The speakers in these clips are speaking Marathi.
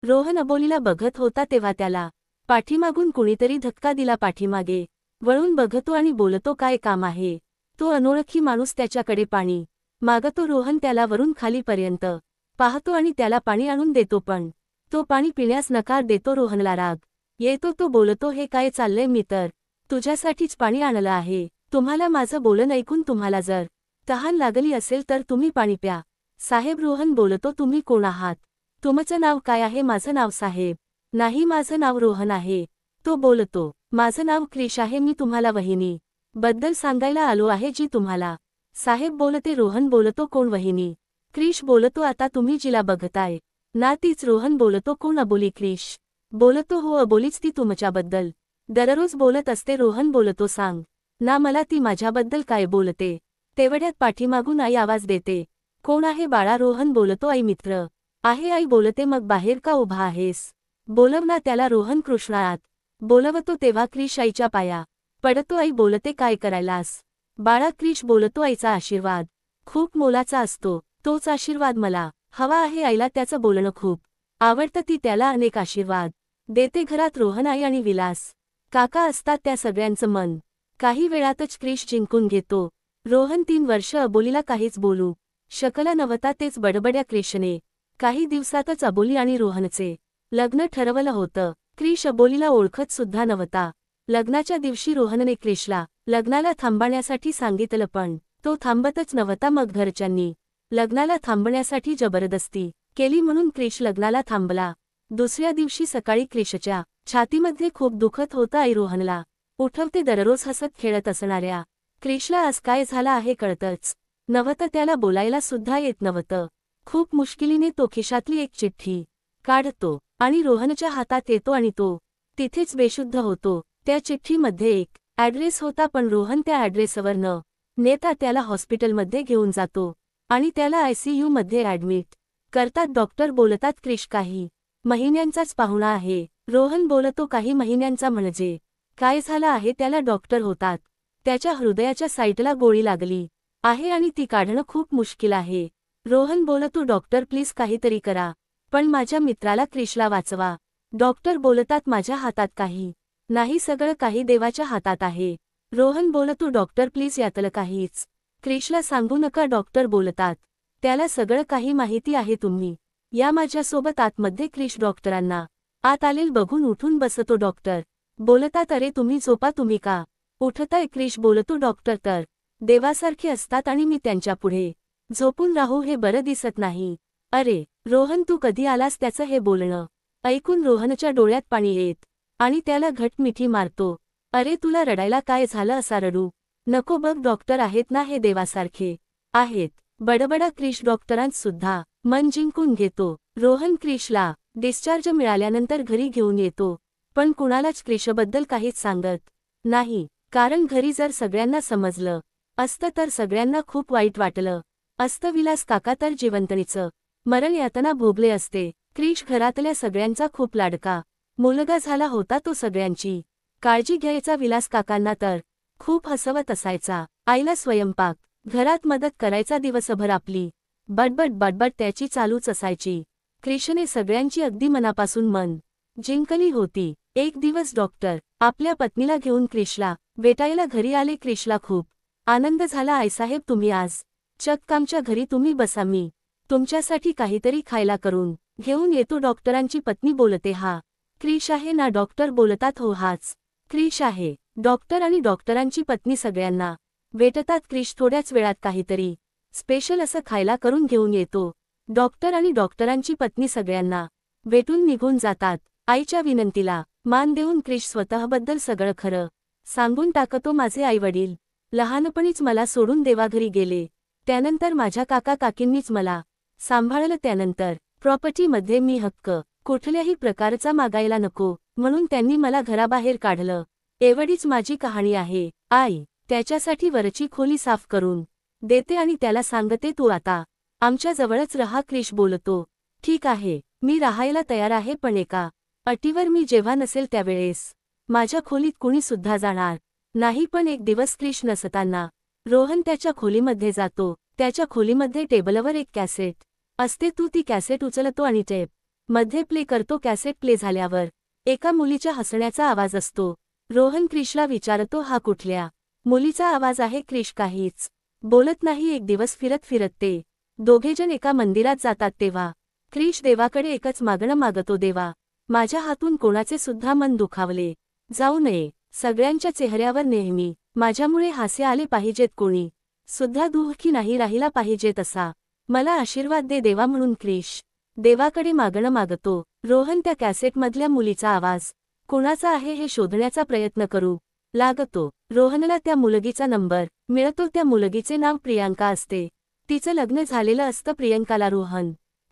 रोहन अबोलीला बघत होता तेव्हा त्याला पाठीमागून कुणीतरी धक्का दिला. पाठीमागे वळून बघतो आणि बोलतो, काय काम आहे? तो अनोळखी माणूस त्याच्याकडे पाणी मागतो. रोहन त्याला वरून खालीपर्यंत पाहतो आणि त्याला पाणी आणून देतो, पण तो पाणी पिण्यास नकार देतो. रोहनला राग येतो. तो बोलतो, हे काय चाललंय? मी तर तुझ्यासाठीच पाणी आणलं आहे. तुम्हाला माझं बोलणं ऐकून तुम्हाला जर तहान लागली असेल तर तुम्ही पाणी प्या. साहेब, रोहन बोलतो, तुम्ही कोण आहात? तुमचं नाव काय आहे? माझं नाव साहेब नाही, माझं नाव रोहन आहे. तो बोलतो, माझं नाव क्रिश आहे. मी तुम्हाला वहिनी बद्दल सांगायला आलो आहे, जी तुम्हाला साहेब बोलते. रोहन बोलतो, कोण वहिनी? क्रिश बोलतो, आता तुम्ही जिला बघताय ना तीच. रोहन बोलतो, कोण? अबोली. क्रिश बोलतो, हो अबोलीच, ती तुमच्याबद्दल दररोज बोलत असते. रोहन बोलतो, सांग ना मला ती माझ्याबद्दल काय बोलते? तेवढ्यात पाठीमागून आई आवाज देते, कोण आहे बाळा? रोहन बोलतो, आई. मित्र आहे. आई बोलते, मग बाहेर का उभा आहेस? बोलव ना त्याला. रोहन कृष्णात बोलवतो तेव्हा क्रिश आईच्या पाया पडतो. आई बोलते, काय करायलास बाळा? क्रिश बोलतो, आईचा आशीर्वाद खूप मोलाचा असतो. तोच आशीर्वाद मला हवा आहे. आईला त्याचं बोलणं खूप आवडतं. ती त्याला अनेक आशीर्वाद देते. घरात रोहन, आई आणि विलास काका असतात. त्या सगळ्यांचं मन काही वेळातच क्रिश जिंकून घेतो. रोहन 3 वर्ष अबोलीला काहीच बोलू शकला नव्हता. तेच बडबड्या क्रिशने काही दिवसातच अबोली आणि रोहनचे लग्न ठरवलं होतं. क्रिश अबोलीला ओळखत सुद्धा नव्हता. लग्नाच्या दिवशी रोहनने क्रिशला लग्नाला थांबण्यासाठी सांगितलं, पण तो थांबतच नव्हता. मग घरच्यांनी लग्नाला थांबण्यासाठी जबरदस्ती केली, म्हणून क्रिश लग्नाला थांबला. दुसऱ्या दिवशी सकाळी क्रिशच्या छातीमध्ये खूप दुखत होतं. आई रोहनला उठवते. दररोज हसत खेळत असणाऱ्या क्रिशला आज काय झालं आहे कळतच नव्हतं. त्याला बोलायला सुद्धा येत नव्हतं. खूप मुश्किलीने तो खिशातली एक चिठ्ठी काढतो आणि रोहनच्या हातात येतो आणि तो तिथेच बेशुद्ध होतो. त्या चिठ्ठीमध्ये एक ॲड्रेस होता, पण रोहन त्या ॲड्रेसवर न नेता त्याला हॉस्पिटलमध्ये घेऊन जातो आणि त्याला ICU मध्ये ॲडमिट करतात. डॉक्टर बोलतात, क्रिश काही महिन्यांचाच पाहुणा आहे. रोहन बोलतो, काही महिन्यांचा म्हणजे काय झालं आहे? त्याला डॉक्टर होतात, त्याच्या हृदयाच्या साईटला गोळी लागली आहे आणि ती काढणं खूप मुश्किल आहे. रोहन बोलतो, डॉक्टर प्लीज काहीतरी करा, पण माझ्या मित्राला क्रिशला वाचवा. डॉक्टर बोलतात, माझ्या हातात काही नाही, सगळं काही देवाच्या हातात आहे. रोहन बोलतो, डॉक्टर प्लीज यातलं काहीच क्रिशला सांगू नका. डॉक्टर बोलतात, त्याला सगळं काही माहिती आहे, तुम्ही या माझ्यासोबत आतमध्ये. क्रिश डॉक्टरांना आत आलेल बघून उठून बसतो. डॉक्टर बोलतात, अरे तुम्ही झोपा, तुम्ही का उठताय? क्रिश बोलतो, डॉक्टर तर देवासारखे असतात आणि मी त्यांच्यापुढे झोपून राहू हे बरं दिसत नाही. अरे रोहन, तू कधी आलास? त्याचं हे बोलणं ऐकून रोहनच्या डोळ्यात पाणी येत आणि त्याला घट मिठी मारतो. अरे तुला रडायला काय झालं? असा रडू नको, बघ डॉक्टर आहेत ना, हे देवासारखे आहेत. बडबडा क्रिश डॉक्टरांसुद्धा मन जिंकून घेतो. रोहन क्रिशला डिस्चार्ज मिळाल्यानंतर घरी घेऊन येतो, पण कुणालाच क्रिशबद्दल काहीच सांगत नाही, कारण घरी जर सगळ्यांना समजलं असतं तर सगळ्यांना खूप वाईट वाटलं असतं. विलास काका तर जिवंतणीचं मरण यातना भोगले असते. क्रिश घरातल्या सगळ्यांचा खूप लाडका मुलगा झाला होता. तो सगळ्यांची काळजी घ्यायचा. विलास काकांना तर खूप हसवत असायचा. आईला स्वयंपाक घरात मदत करायचा. दिवसभर आपली बडबड त्याची चालूच असायची. क्रिशने सगळ्यांची अगदी मनापासून मन जिंकली होती. एक दिवस डॉक्टर आपल्या पत्नीला घेऊन क्रिशला भेटायला घरी आले. क्रिशला खूप आनंद झाला. आईसाहेब, तुम्ही आज चक्क आमच्या घरी, तुम्ही बसा, मी तुमच्यासाठी काहीतरी खायला करून घेऊन येतो. डॉक्टरांची पत्नी बोलते, हा क्रिश आहे ना? डॉक्टर बोलतात, हो हाच क्रिश आहे. डॉक्टर आणि डॉक्टरांची पत्नी सगळ्यांना भेटतात. क्रिश थोड्याच वेळात काहीतरी स्पेशल असं खायला करून घेऊन येतो. डॉक्टर आणि डॉक्टरांची पत्नी सगळ्यांना भेटून निघून जातात. आईच्या विनंतीला मान देऊन क्रिश स्वतःबद्दल सगळं खरं सांगून टाकतो. माझे आईवडील लहानपणीच मला सोडून देवाघरी गेले. त्यानंतर माझ्या काका काकींनीच मला सांभाळलं. त्यानंतर प्रॉपर्टीमध्ये मी हक्क कुठल्याही प्रकारचा मागायला नको, म्हणून त्यांनी मला घराबाहेर काढलं. एवढीच माझी कहाणी आहे. आई त्याच्यासाठी वरची खोली साफ करून देते आणि त्याला सांगते, तू आता आमच्या जवळच रहा. क्रिश बोलतो, ठीक आहे, मी राहायला तयार आहे, पण एका अटीवर, मी जेव्हा नसेल त्यावेळेस माझ्या खोलीत कुणी सुद्धा जाणार नाही. पण एक दिवस क्रिश नसताना रोहन त्याच्या खोलीमध्ये जातो. त्याच्या खोलीमध्ये टेबलवर एक कॅसेट असते. तू ती कॅसेट उचलतो आणि टेप मध्ये प्ले करतो. कॅसेट प्ले झाल्यावर एका मुलीच्या हसण्याचा आवाज असतो. रोहन क्रिशला विचारतो, हा कुठल्या मुलीचा आवाज आहे? क्रिश काहीच बोलत नाही. एक दिवस फिरत फिरत ते दोघेजण एका मंदिरात जातात. तेव्हा क्रिश देवाकडे एकच मागणं मागतो, देवा, माझ्या हातून कोणाचे सुद्धा मन दुखावले जाऊ नये. सगळ्यांच्या चेहऱ्यावर नेहमी माझ्यामुळे हास्य आले पाहिजेत. कोणी सुद्धा दुःखी नाही राहिला पाहिजे. तसा मला आशीर्वाद दे देवा, म्हणून क्रिश देवाकडे मागणं मागतो. रोहन त्या कॅसेटमधल्या मुलीचा आवाज कुणाचा आहे हे शोधण्याचा प्रयत्न करू लागतो. रोहनला त्या मुलगीचा नंबर मिळतो. त्या मुलगीचे नाव प्रियांका असते. तिचं लग्न झालेलं असतं. प्रियंकाला रोहन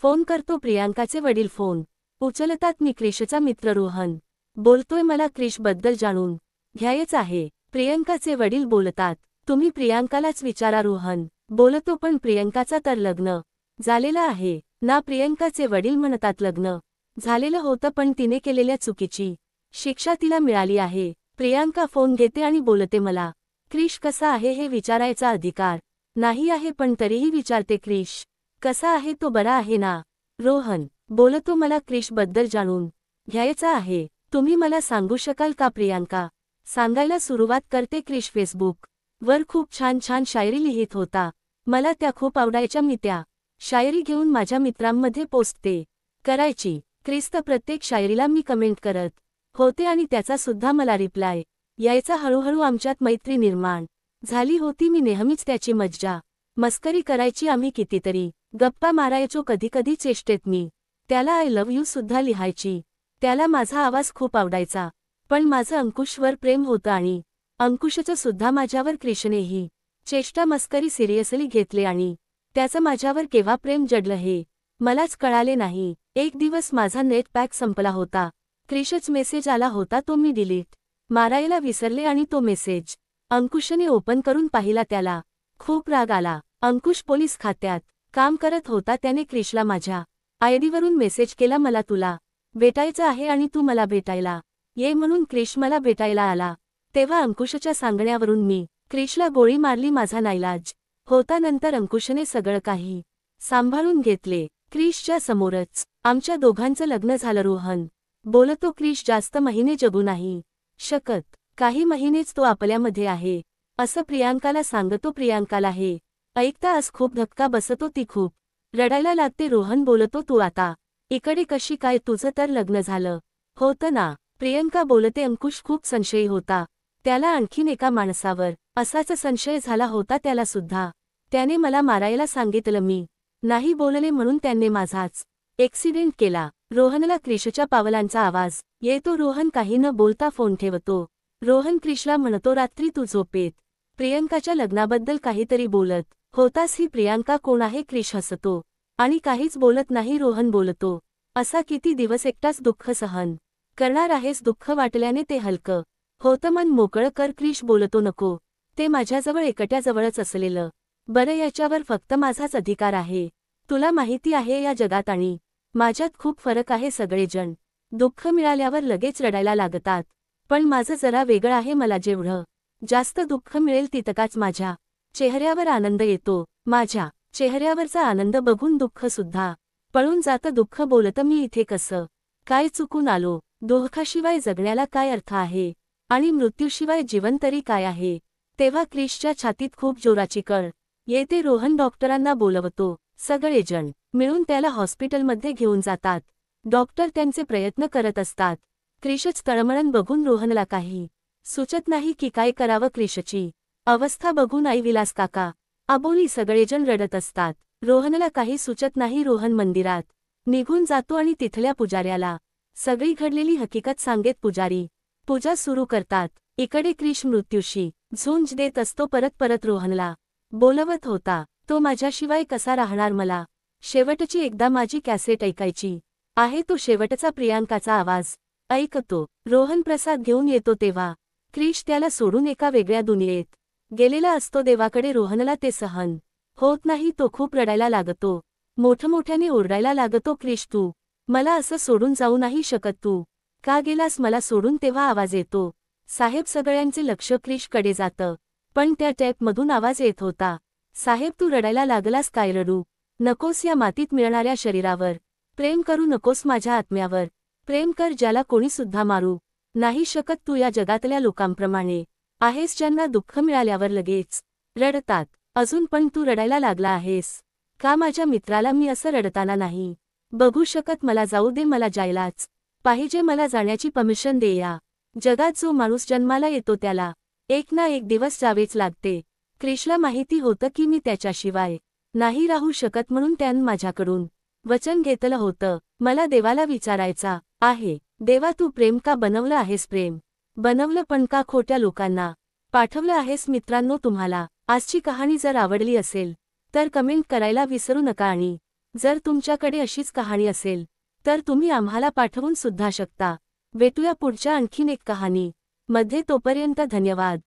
फोन करतो. प्रियांकाचे वडील फोन उचलतात. मी क्रिशचा मित्र रोहन बोलतोय, मला क्रिशबद्दल जाणून घ्यायचं आहे. प्रियंकाचे वडील बोलतात, तुम्ही प्रियांकालाच विचारा. रोहन बोलतो, पण प्रियंकाचा तर लग्न झालेलं आहे ना? प्रियंकाचे वडील म्हणतात, लग्न झालेलं होतं, पण तिने केलेल्या चुकीची शिक्षा तिला मिळाली आहे. प्रियांका फोन घेते आणि बोलते, मला क्रिश कसा आहे हे विचारायचा अधिकार नाही आहे, पण तरीही विचारते. क्रिश कसा आहे? तो बरा आहे ना? रोहन बोलतो, मला क्रिशबद्दल जाणून घ्यायचं आहे. तुम्ही मला सांगू शकाल का? प्रियांका सांगायला सुरुवात करते. क्रिश फेसबुक वर खूप छान छान शायरी लिहित होता. मला त्या खूप आवडायच्या. मी त्या शायरी घेऊन माझ्या मित्रांमध्ये पोस्ट करायची. क्रिस्त प्रत्येक शायरीला मी कमेंट करत होते आणि त्याचा सुद्धा मला रिप्लाय यायचा. हळूहळू आमच्यात मैत्री निर्माण झाली होती. मी नेहमीच त्याची मज्जा मस्करी करायची. आम्ही कितीतरी गप्पा मारायचो. कधीकधी चेष्टेत मी त्याला आय लव्ह यू सुद्धा लिहायची. त्याला माझा आवाज खूप आवडायचा, पण माझं अंकुशवर प्रेम होतं आणि अंकुशचं सुद्धा माझ्यावर. क्रिशनेही चेष्टा मस्करी सिरियसली घेतले आणि त्याचं माझ्यावर केव्हा प्रेम जडलं हे मलाच कळाले नाही. एक दिवस माझा नेट पॅक संपला होता. क्रिशच मेसेज आला होता. तो मी डिलीट मारायला विसरले आणि तो मेसेज अंकुशने ओपन करून पाहिला. त्याला खूप राग आला. अंकुश पोलीस खात्यात काम करत होता. त्याने क्रिशला माझ्या आयडीवरून मेसेज केला, मला तुला भेटायचं आहे आणि तू मला भेटायला ये म्हणून. क्रिश मला भेटायला आला. तेव्हा अंकुशच्या सांगण्यावरून मी क्रिशला गोळी मारली. माझा नाईलाज होता. नंतर अंकुशने सगळं काही सांभाळून घेतले. क्रिशच्या समोरच आमच्या दोघांचं लग्न झालं. रोहन बोलतो, क्रिश जास्त महिने जगू नाही शकत. काही महिनेच तो आपल्यामध्ये आहे असं प्रियांकाला सांगतो. प्रियांकाला हे ऐकता आज खूप धक्का बसतो. ती खूप रडायला लागते. रोहन बोलतो, तू आता इकडे कशी काय? तुझं तर लग्न झालं होतं ना? प्रियंका बोलते, अंकुश खूप संशयी होता. त्याला आणखीन एका माणसावर असाच संशय झाला होता. त्याला सुद्धा त्याने मला मारायला सांगितलं. मी नाही बोलले म्हणून त्याने माझाच ॲक्सिडेंट केला. रोहनला क्रिशच्या पावलांचा आवाज येतो. रोहन काही न बोलता फोन ठेवतो. रोहन क्रिशला म्हणतो, रात्री तू झोपेत प्रियंकाच्या लग्नाबद्दल काहीतरी बोलत होतास. ही प्रियांका कोण आहे? क्रिश हसतो आणि काहीच बोलत नाही. रोहन बोलतो, असा किती दिवस एकटाच दुःख सहन करणार आहेस? दुःख वाटल्याने ते हलकं होतं. मन मोकळं कर. क्रिश बोलतो, नको, ते माझ्याजवळ एकट्याजवळच असलेलं बरं. याच्यावर फक्त माझाच अधिकार आहे. तुला माहिती आहे या जगात आणि माझ्यात खूप फरक आहे. सगळेजण दुःख मिळाल्यावर लगेच रडायला लागतात, पण माझं जरा वेगळं आहे. मला जेवढं जास्त दुःख मिळेल तितकाच माझ्या चेहऱ्यावर आनंद येतो. माझ्या चेहऱ्यावरचा आनंद बघून दुःख सुद्धा पळून जातं. दुःख बोलतं, मी इथे कसं काय चुकून आलो? दुःखाशिवाय जगण्याला काय अर्थ आहे? आणि मृत्यूशिवाय जीवन तरी काय आहे? तेव्हा क्रिशच्या छातीत खूप जोराची कळ येते. रोहन डॉक्टरांना बोलवतो. सगळेजण मिळून त्याला हॉस्पिटलमध्ये घेऊन जातात. डॉक्टर त्यांचे प्रयत्न करत असतात. क्रिशच तळमळण बघून रोहनला काही सुचत नाही की काय करावं. क्रिशची अवस्था बघून आई, विलास काका, अबोली सगळेजण रडत असतात. रोहनला काही सुचत नाही. रोहन मंदिरात निघून जातो आणि तिथल्या पुजाऱ्याला सगळी घडलेली हकीकत सांगेत पुजारी पूजा सुरू करतात. इकडे क्रिश मृत्यूशी झुंज देत असतो. परत परत रोहनला बोलवत होता, तो माझ्याशिवाय कसा राहणार? मला शेवटची एकदा माझी कॅसेट ऐकायची आहे. तो शेवटचा प्रियांकाचा आवाज ऐकतो. रोहन प्रसाद घेऊन येतो तेव्हा क्रिश त्याला सोडून एका वेगळ्या दुनियेत गेलेला असतो. देवाकडे रोहनला ते सहन होत नाही. तो खूप रडायला लागतो. मोठमोठ्याने ओरडायला लागतो, क्रिश तू मला असं सोडून जाऊ नाही शकत. तू का गेलास मला सोडून? तेव्हा आवाज येतो. साहेब सगळ्यांचे लक्ष क्रिशकडे जातं, पण त्या टॅपमधून आवाज येत होता, साहेब तू रडायला लागलास काय? रडू नकोस. या मातीत मिळणाऱ्या शरीरावर प्रेम करू नकोस माझ्या आत्म्यावर. प्रेम कर ज्याला कोणी सुद्धा मारू नाही शकत. तू या जगातल्या लोकांप्रमाणे आहेस ज्यांना दुःख मिळाल्यावर लगेच रडतात. अजून पण तू रडायला लागला आहेस का? माझ्या मित्राला मी असं रडताना नाही बघू शकत. मला जाऊ दे, मला जायलाच पाहिजे. मला जाण्याची परमिशन दे. या जगात जो माणूस जन्माला येतो त्याला एक ना एक दिवस जावेच लागते. क्रिशला माहिती होतं की मी त्याच्याशिवाय नाही राहू शकत, म्हणून त्यानं माझ्याकडून वचन घेतलं होतं. मला देवाला विचारायचा आहे, देवा तू प्रेम का बनवलं आहेस? प्रेम बनवलं पण का खोट्या लोकांना पाठवलं आहेस? मित्रांनो, तुम्हाला आजची कहाणी जर आवडली असेल तर कमेंट करायला विसरू नका आणि जर तुमच्याकडे अशीच कहाणी असेल तर तुम्ही आम्हाला पाठवून सुद्धा शकता. भेटूया पुढच्या आणखीन एक कहाणी मध्ये. तोपर्यंत धन्यवाद.